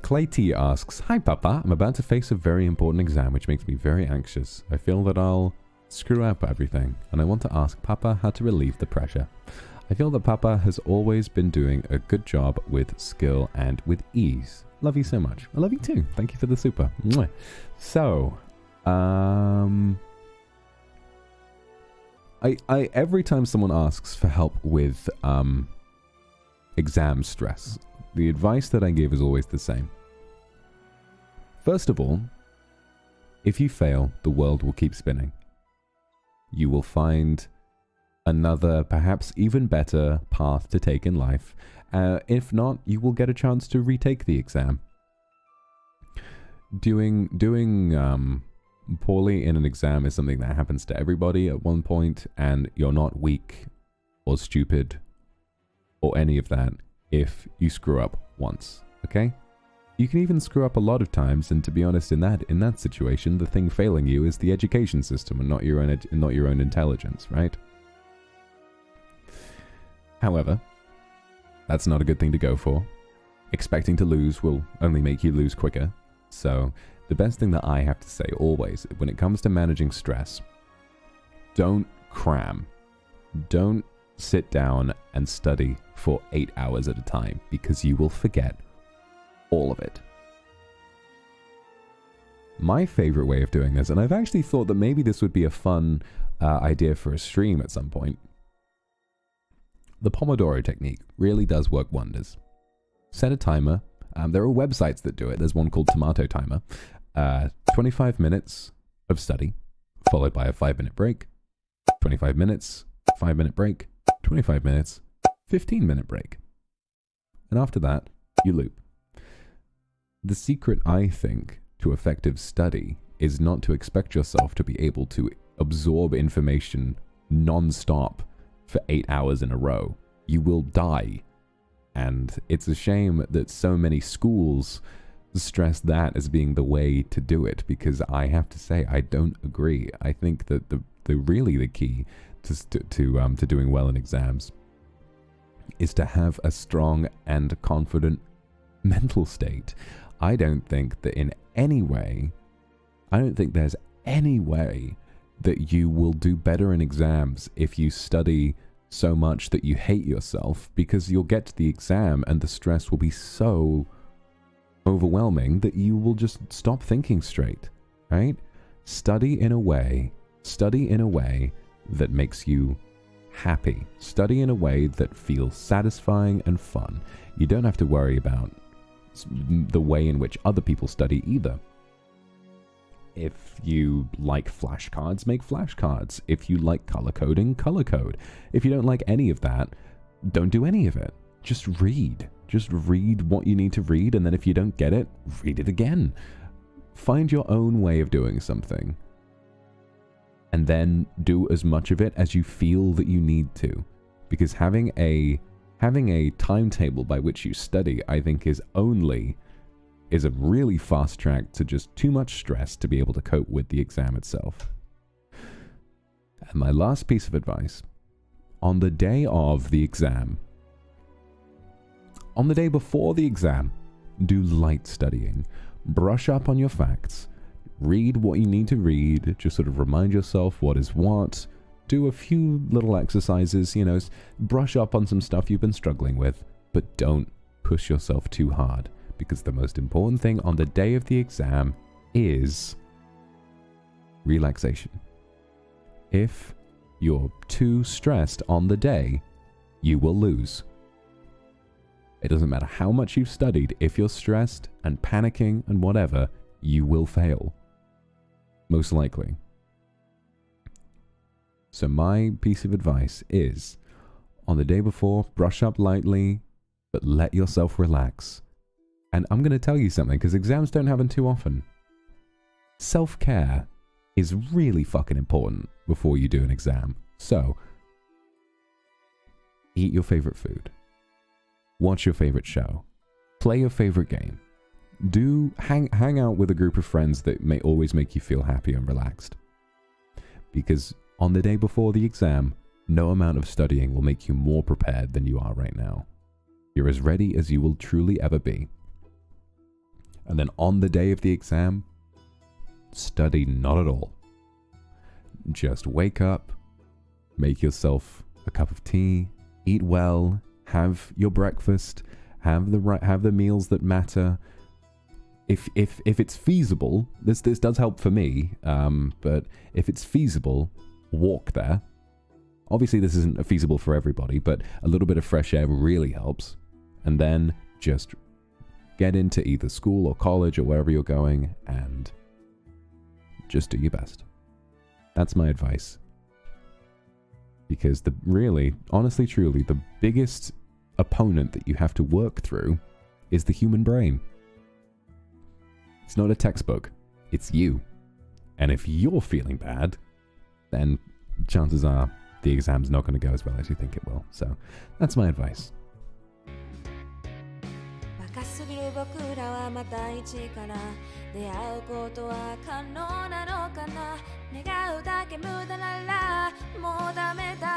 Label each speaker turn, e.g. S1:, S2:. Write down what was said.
S1: Clay T asks, "Hi Papa, I'm about to face a very important exam which makes me very anxious. I feel that I'll screw up everything, and I want to ask Papa how to relieve the pressure. I feel that Papa has always been doing a good job with skill and with ease. Love you so much." I love you too. Thank you for the super. Mwah. So, I every time someone asks for help with exam stress, the advice that I give is always the same. First of all, if you fail, the world will keep spinning. You will find another, perhaps even better path to take in life. If not, you will get a chance to retake the exam. Doing poorly in an exam is something that happens to everybody at one point, and you're not weak or stupid or any of that if you screw up once, okay? You can even screw up a lot of times, and to be honest, in that situation, the thing failing you is the education system and not your own intelligence, right? However, that's not a good thing to go for. Expecting to lose will only make you lose quicker. So, the best thing that I have to say always, when it comes to managing stress, don't cram. Don't sit down and study for 8 hours at a time, because you will forget all of it. My favorite way of doing this, and I've actually thought that maybe this would be a fun idea for a stream at some point, the Pomodoro technique really does work wonders. Set a timer. There are websites that do it. There's one called Tomato Timer. 25 minutes of study, followed by a 5-minute break. 25 minutes, 5-minute break. 25 minutes, 15-minute break. And after that, you loop. The secret, I think, to effective study is not to expect yourself to be able to absorb information non-stop for 8 hours in a row. You will die. And it's a shame that so many schools stress that as being the way to do it, because I have to say, I don't agree. I think that the key to doing well in exams is to have a strong and confident mental state. I don't think there's any way that you will do better in exams if you study so much that you hate yourself, because you'll get to the exam and the stress will be so overwhelming that you will just stop thinking straight, right? Study in a way that makes you happy. Study in a way that feels satisfying and fun. You don't have to worry about the way in which other people study either. If you like flashcards, make flashcards. If you like color coding, color code. If you don't like any of that, don't do any of it. Just read. Just read what you need to read, and then if you don't get it, read it again. Find your own way of doing something, and then do as much of it as you feel that you need to. Because having a timetable by which you study, I think, is a really fast track to just too much stress to be able to cope with the exam itself. And my last piece of advice, on the day of the exam, on the day before the exam, do light studying. Brush up on your facts. Read what you need to read. Just sort of remind yourself what is what. Do a few little exercises, brush up on some stuff you've been struggling with, but don't push yourself too hard, because the most important thing on the day of the exam is relaxation. If you're too stressed on the day, you will lose. It doesn't matter how much you've studied, if you're stressed and panicking and whatever, you will fail. Most likely. So my piece of advice is, on the day before, brush up lightly, but let yourself relax. And I'm going to tell you something, because exams don't happen too often. Self-care is really fucking important before you do an exam. So, eat your favorite food. Watch your favorite show. Play your favorite game. Hang out with a group of friends that may always make you feel happy and relaxed. Because on the day before the exam, no amount of studying will make you more prepared than you are right now. You're as ready as you will truly ever be. And then on the day of the exam, study not at all. Just wake up, make yourself a cup of tea, eat well, have your breakfast, have the meals that matter. If it's feasible, this does help for me, but if it's feasible, walk there. Obviously, this isn't feasible for everybody, but a little bit of fresh air really helps. And then just get into either school or college or wherever you're going and just do your best. That's my advice. Because honestly, truly, the biggest opponent that you have to work through is the human brain. It's not a textbook, it's you. And if you're feeling bad, then chances are the exam's not going to go as well as you think it will. So that's my advice.
S2: 若すぎる僕らはまた一から出会うことは可能なのかな願うだけ無駄ならもうダメだ